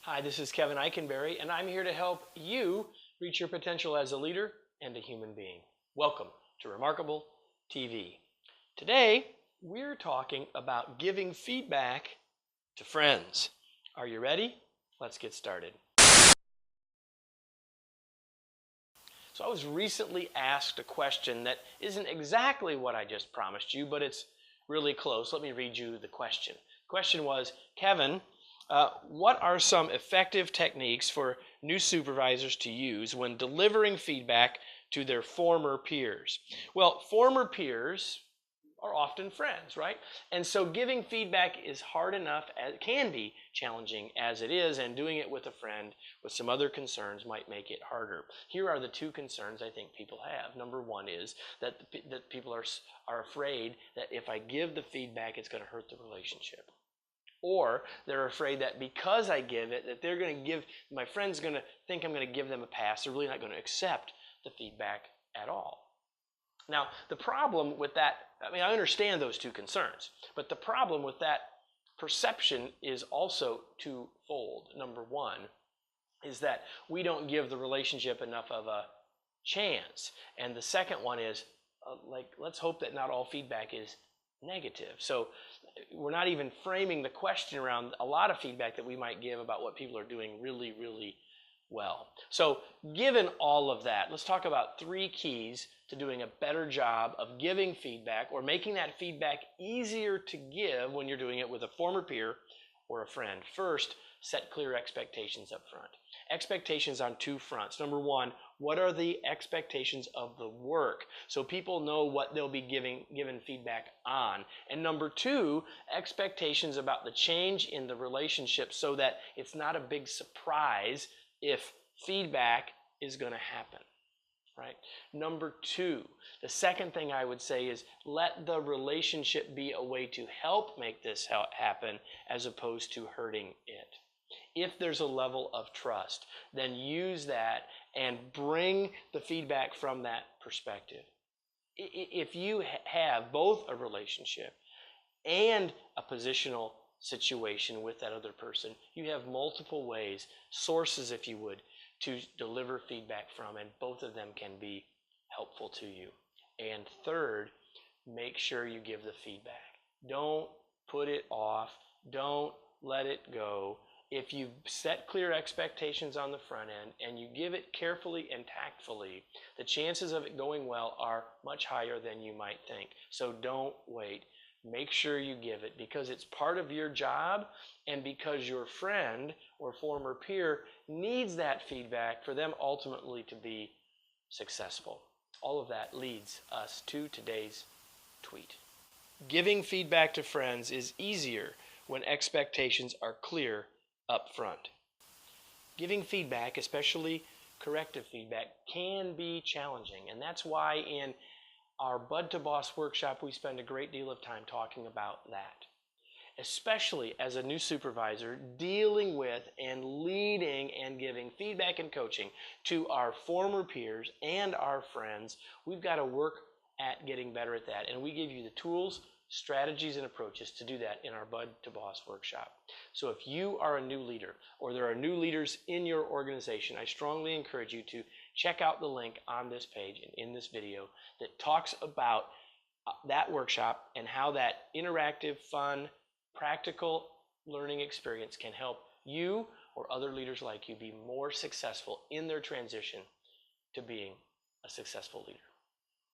Hi, this is Kevin Eikenberry, and I'm here to help you reach your potential as a leader and a human being. Welcome to Remarkable TV. Today, we're talking about giving feedback to friends. Are you ready? Let's get started. So I was recently asked a question that isn't exactly what I just promised you, but it's really close. Let me read you the question. The question was, Kevin, what are some effective techniques for new supervisors to use when delivering feedback to their former peers? Well, former peers are often friends, right? And so giving feedback is hard enough, it can be challenging as it is, and doing it with a friend with some other concerns might make it harder. Here are the two concerns I think people have. Number one is that people are afraid that if I give the feedback, it's going to hurt the relationship. Or they're afraid that because I give it, that my friend's going to think I'm going to give them a pass. They're really not going to accept the feedback at all. Now, the problem with that, I understand those two concerns, but the problem with that perception is also twofold. Number one is that we don't give the relationship enough of a chance. And the second one is, let's hope that not all feedback is negative. So we're not even framing the question around a lot of feedback that we might give about what people are doing really, really well. So given all of that, let's talk about 3 keys to doing a better job of giving feedback or making that feedback easier to give when you're doing it with a former peer or a friend. First, set clear expectations up front. Expectations on 2 fronts. Number one, what are the expectations of the work? So people know what they'll be given feedback on. And number 2, expectations about the change in the relationship so that it's not a big surprise if feedback is going to happen. Right? Number 2, the second thing I would say is let the relationship be a way to help make this happen as opposed to hurting it. If there's a level of trust, then use that and bring the feedback from that perspective. If you have both a relationship and a positional situation with that other person, you have multiple ways, sources if you would, to deliver feedback from, and both of them can be helpful to you. And third, make sure you give the feedback. Don't put it off. Don't let it go. If you set clear expectations on the front end and you give it carefully and tactfully, the chances of it going well are much higher than you might think. So don't wait. Make sure you give it because it's part of your job and because your friend or former peer needs that feedback for them ultimately to be successful. All of that leads us to today's tweet. Giving feedback to friends is easier when expectations are clear up front. Giving feedback, especially corrective feedback, can be challenging, and that's why in our Bud to Boss workshop, we spend a great deal of time talking about that. Especially as a new supervisor, dealing with and leading and giving feedback and coaching to our former peers and our friends, we've got to work at getting better at that. And we give you the tools, strategies, and approaches to do that in our Bud to Boss workshop. So if you are a new leader or there are new leaders in your organization, I strongly encourage you to check out the link on this page and in this video that talks about that workshop and how that interactive, fun, practical learning experience can help you or other leaders like you be more successful in their transition to being a successful leader.